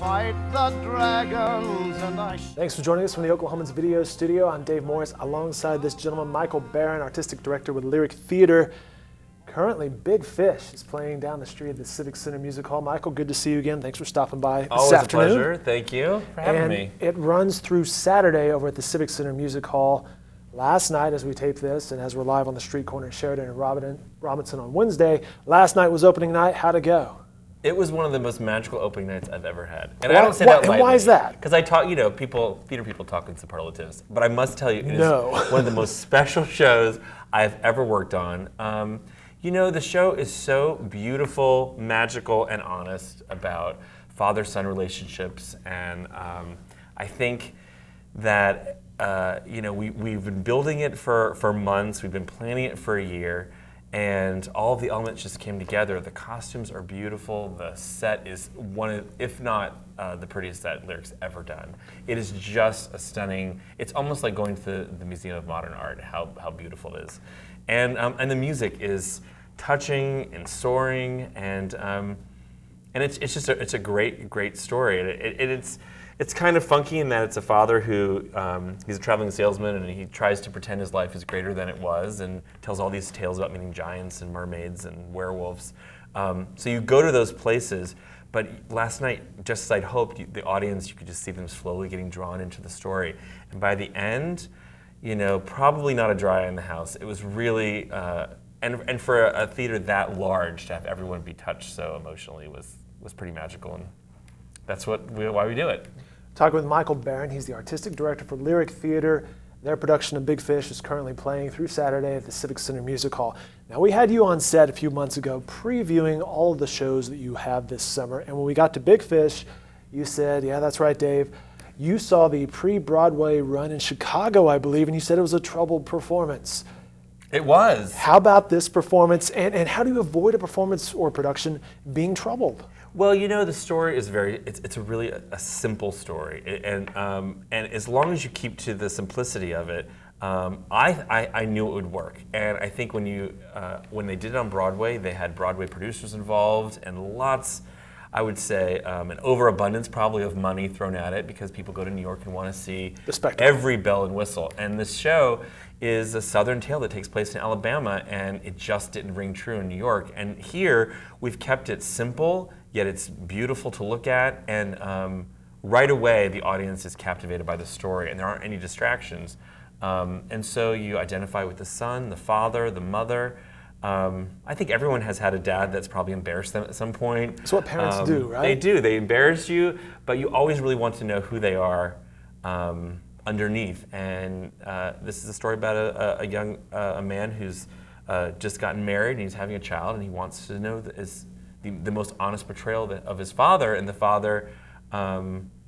fight the dragons and Thanks for joining us from the Oklahoman's Video Studio. I'm Dave Morris, alongside this gentleman, Michael Barron, Artistic Director with Lyric Theater. Currently, Big Fish is playing down the street at the Civic Center Music Hall. Michael, good to see you again. Thanks for stopping by this afternoon. Always a pleasure. Thank you for having me. It runs through Saturday over at the Civic Center Music Hall. Last night, as we tape this, and as we're live on the street corner at Sheridan and Robinson on Wednesday, last night was opening night. How'd it go? It was one of the most magical opening nights I've ever had. And I don't say that lightly. And why is that? Because I talk, theater people talk in superlatives. But I must tell you, it is one of the most special shows I've ever worked on. The show is so beautiful, magical, and honest about father-son relationships. And I think that, we've been building it for months. We've been planning it for a year. And all of the elements just came together. The costumes are beautiful. The set is one of, if not the prettiest set Lyric's ever done. It is just a stunning, it's almost like going to the Museum of Modern Art, how beautiful it is. And the music is touching and soaring, and it's a great story. It's kind of funky in that it's a father who, he's a traveling salesman, and he tries to pretend his life is greater than it was and tells all these tales about meeting giants and mermaids and werewolves. So you go to those places, but last night, just as I'd hoped, the audience, you could just see them slowly getting drawn into the story. And by the end, probably not a dry eye in the house. It was really, and for a theater that large, to have everyone be touched so emotionally was pretty magical, and that's why we do it. Talking with Michael Barron, he's the artistic director for Lyric Theater. Their production of Big Fish is currently playing through Saturday at the Civic Center Music Hall. Now, we had you on set a few months ago previewing all of the shows that you have this summer, and when we got to Big Fish, you said, yeah, that's right, Dave, you saw the pre-Broadway run in Chicago, I believe, and you said it was a troubled performance. It was. How about this performance, and how do you avoid a performance or production being troubled? Well, the story is it's really a simple story, and as long as you keep to the simplicity of it, I knew it would work. And I think when they did it on Broadway, they had Broadway producers involved and lots, I would say, an overabundance probably of money thrown at it because people go to New York and want to see every bell and whistle. And this show is a Southern tale that takes place in Alabama, and it just didn't ring true in New York. And here, we've kept it simple, yet it's beautiful to look at, and right away, the audience is captivated by the story, and there aren't any distractions. And so you identify with the son, the father, the mother. I think everyone has had a dad that's probably embarrassed them at some point. That's what parents do, right? They do. They embarrass you, but you always really want to know who they are underneath. And this is a story about a man who's just gotten married, and he's having a child, and he wants to know the most honest portrayal of his father, and the father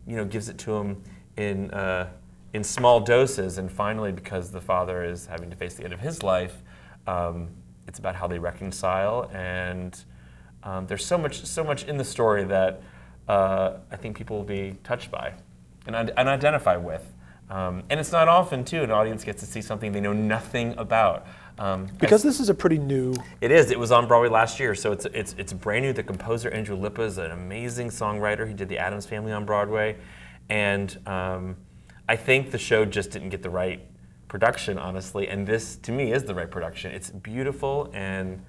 gives it to him in small doses. And finally, because the father is having to face the end of his life, it's about how they reconcile, and there's so much in the story that I think people will be touched by and identify with. And it's not often, too, an audience gets to see something they know nothing about. Because this is a pretty new... It is. It was on Broadway last year, so it's brand new. The composer, Andrew Lippa, is an amazing songwriter. He did The Addams Family on Broadway. And I think the show just didn't get the right production, honestly, and this, to me, is the right production. It's beautiful, and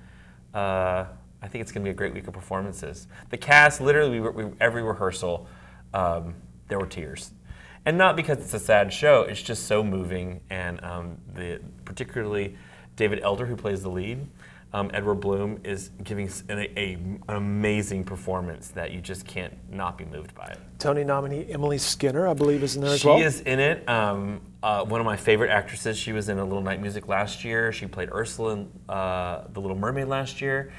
I think it's going to be a great week of performances. The cast, literally, every rehearsal, there were tears. And not because it's a sad show, it's just so moving, and particularly David Elder, who plays the lead, Edward Bloom, is giving an amazing performance that you just can't not be moved by it. Tony nominee Emily Skinner, I believe, is in there as well. She is in it. One of my favorite actresses. She was in A Little Night Music last year. She played Ursula in The Little Mermaid last year.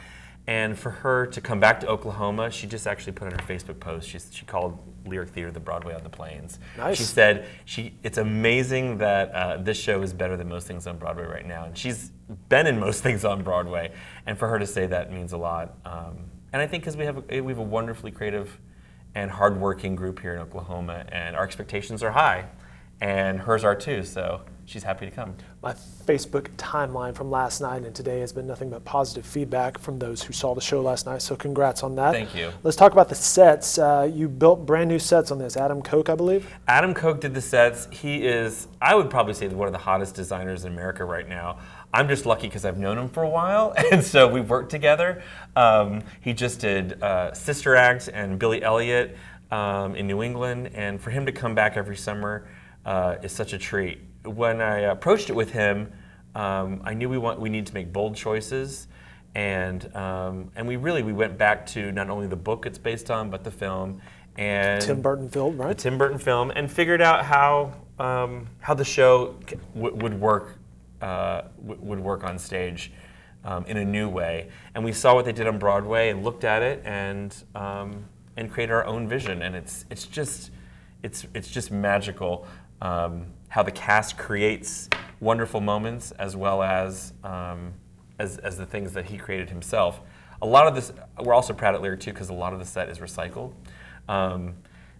And for her to come back to Oklahoma, she just actually put on her Facebook post, she called Lyric Theater the Broadway on the Plains. Nice. She said, it's amazing that this show is better than most things on Broadway right now. And she's been in most things on Broadway. And for her to say that means a lot. And I think because we have a wonderfully creative and hardworking group here in Oklahoma, and our expectations are high, and hers are too. So she's happy to come. My Facebook timeline from last night and today has been nothing but positive feedback from those who saw the show last night, so congrats on that. Thank you. Let's talk about the sets. You built brand new sets on this. Adam Koch, I believe? Adam Koch did the sets. He is, I would probably say, one of the hottest designers in America right now. I'm just lucky because I've known him for a while, and so we've worked together. He just did Sister Act and Billy Elliot in New England, and for him to come back every summer is such a treat. When I approached it with him, I knew we need to make bold choices, and we went back to not only the book it's based on, but the film, and Tim Burton film, right? The Tim Burton film, and figured out how the show would work on stage in a new way. And we saw what they did on Broadway and looked at it and created our own vision. And it's just magical how the cast creates wonderful moments as well as the things that he created himself. A lot of this, we're also proud at Lyric too, because a lot of the set is recycled.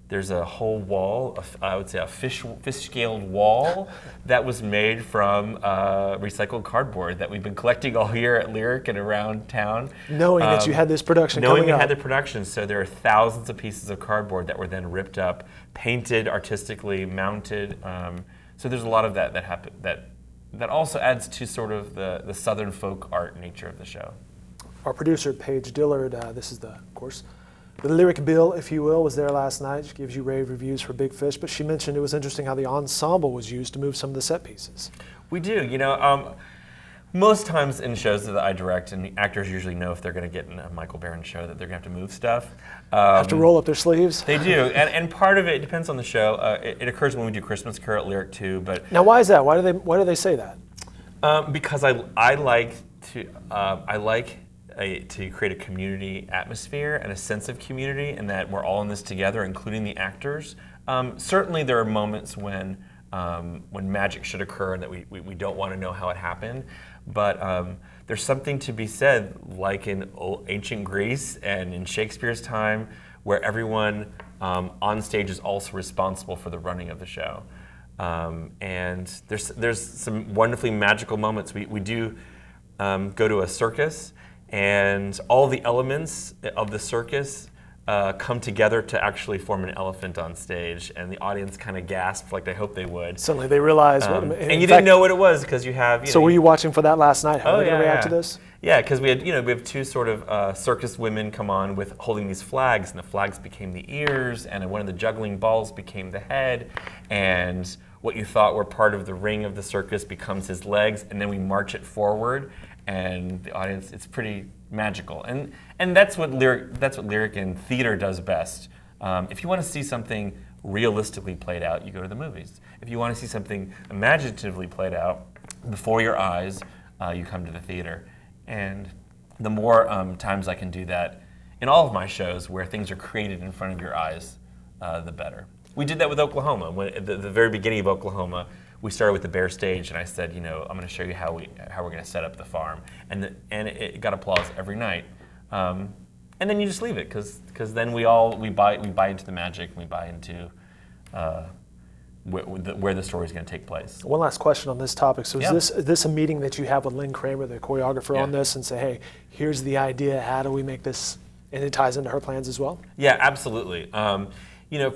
There's a whole wall, I would say a fish-scaled wall that was made from recycled cardboard that we've been collecting all year at Lyric and around town. Knowing that you had this production knowing coming we up. had the production, so there are thousands of pieces of cardboard that were then ripped up, painted artistically, mounted. So there's a lot of that happened that also adds to sort of the Southern folk art nature of the show. Our producer, Paige Dillard, this is of course, the Lyric Bill, if you will, was there last night. She gives you rave reviews for Big Fish, but she mentioned it was interesting how the ensemble was used to move some of the set pieces. We do, most times in shows that I direct, and the actors usually know if they're going to get in a Michael Barron show that they're going to have to move stuff. Have to roll up their sleeves? They do, and part of it depends on the show. It occurs when we do Christmas Carol at Lyric too, but... Now why is that? Why do they say that? Because I like to create a community atmosphere and a sense of community, and that we're all in this together, including the actors. Certainly, there are moments when magic should occur and that we don't want to know how it happened. But there's something to be said, like in ancient Greece and in Shakespeare's time, where everyone on stage is also responsible for the running of the show. And there's some wonderfully magical moments. We do go to a circus, and all the elements of the circus come together to actually form an elephant on stage, and the audience kind of gasped like they hoped they would. Suddenly they realized. And you didn't know what it was because you have. So were you watching for that last night? How are they going to react to this? Yeah, because we have two sort of circus women come on with holding these flags, and the flags became the ears, and one of the juggling balls became the head, and what you thought were part of the ring of the circus becomes his legs, and then we march it forward. And the audience, it's pretty magical, and that's what lyric and theater does best. If you want to see something realistically played out, you go to the movies. If you want to see something imaginatively played out before your eyes, you come to the theater. And the more times I can do that in all of my shows, where things are created in front of your eyes, the better. We did that with Oklahoma. When at the very beginning of Oklahoma, we started with the bare stage, and I said, I'm going to show you how we're going to set up the farm, and it got applause every night. And then you just leave it, because then we buy into the magic, and we buy into where the story is going to take place. One last question on this topic. So is this a meeting that you have with Lynn Kramer, the choreographer, on this, and say, hey, here's the idea, how do we make this, and it ties into her plans as well? Yeah, absolutely.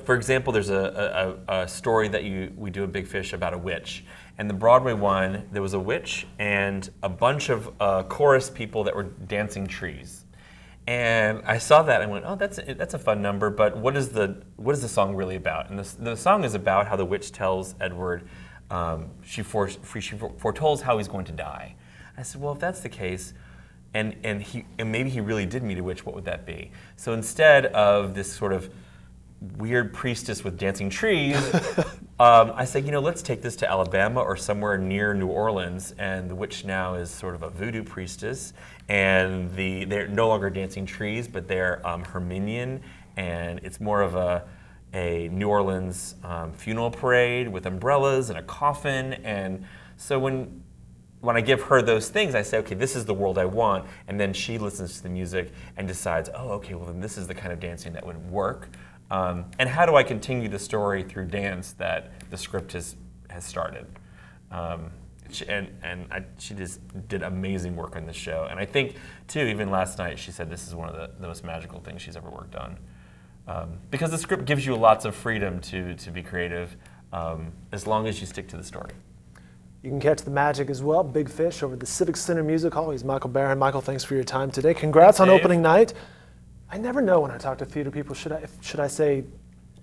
For example, there's a story that we do a Big Fish about a witch. And the Broadway one, there was a witch and a bunch of chorus people that were dancing trees. And I saw that and went, oh, that's a fun number, but what is the song really about? And the song is about how the witch tells Edward, she foretells how he's going to die. I said, well, if that's the case, and maybe he really did meet a witch, what would that be? So instead of this sort of weird priestess with dancing trees, I said, let's take this to Alabama or somewhere near New Orleans, and the witch now is sort of a voodoo priestess, and they're no longer dancing trees, but they're her minion, and it's more of a New Orleans funeral parade with umbrellas and a coffin. And so when I give her those things, I say, okay, this is the world I want, and then she listens to the music and decides, oh, okay, well then this is the kind of dancing that would work. And how do I continue the story through dance that the script has started? She just did amazing work on this show. And I think, too, even last night, she said this is one of the most magical things she's ever worked on. Because the script gives you lots of freedom to be creative, as long as you stick to the story. You can catch the magic as well, Big Fish, over at the Civic Center Music Hall. He's Michael Barron. Michael, thanks for your time today. Congrats on opening night. I never know when I talk to theater people, should I say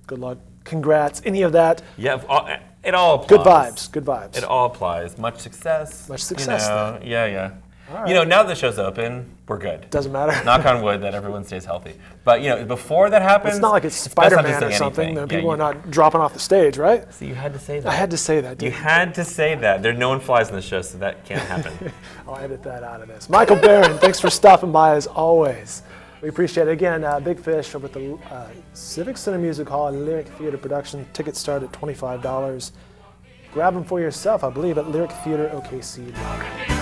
good luck, congrats, any of that? Yeah, it all applies. Good vibes, good vibes. It all applies. Much success. Much success, then. Yeah. Right. You know, now that the show's open, we're good. Doesn't matter. Knock on wood that everyone stays healthy. But, you know, before that happens, it's not like it's Spider-Man or something. People are not dropping off the stage, right? So you had to say that. I had to say that. You had to say that. No one flies in the show, so that can't happen. I'll edit that out of this. Michael Barron, thanks for stopping by as always. We appreciate it. Again, Big Fish over at the Civic Center Music Hall, Lyric Theater production. Tickets start at $25. Grab them for yourself, I believe, at lyrictheaterokc.com.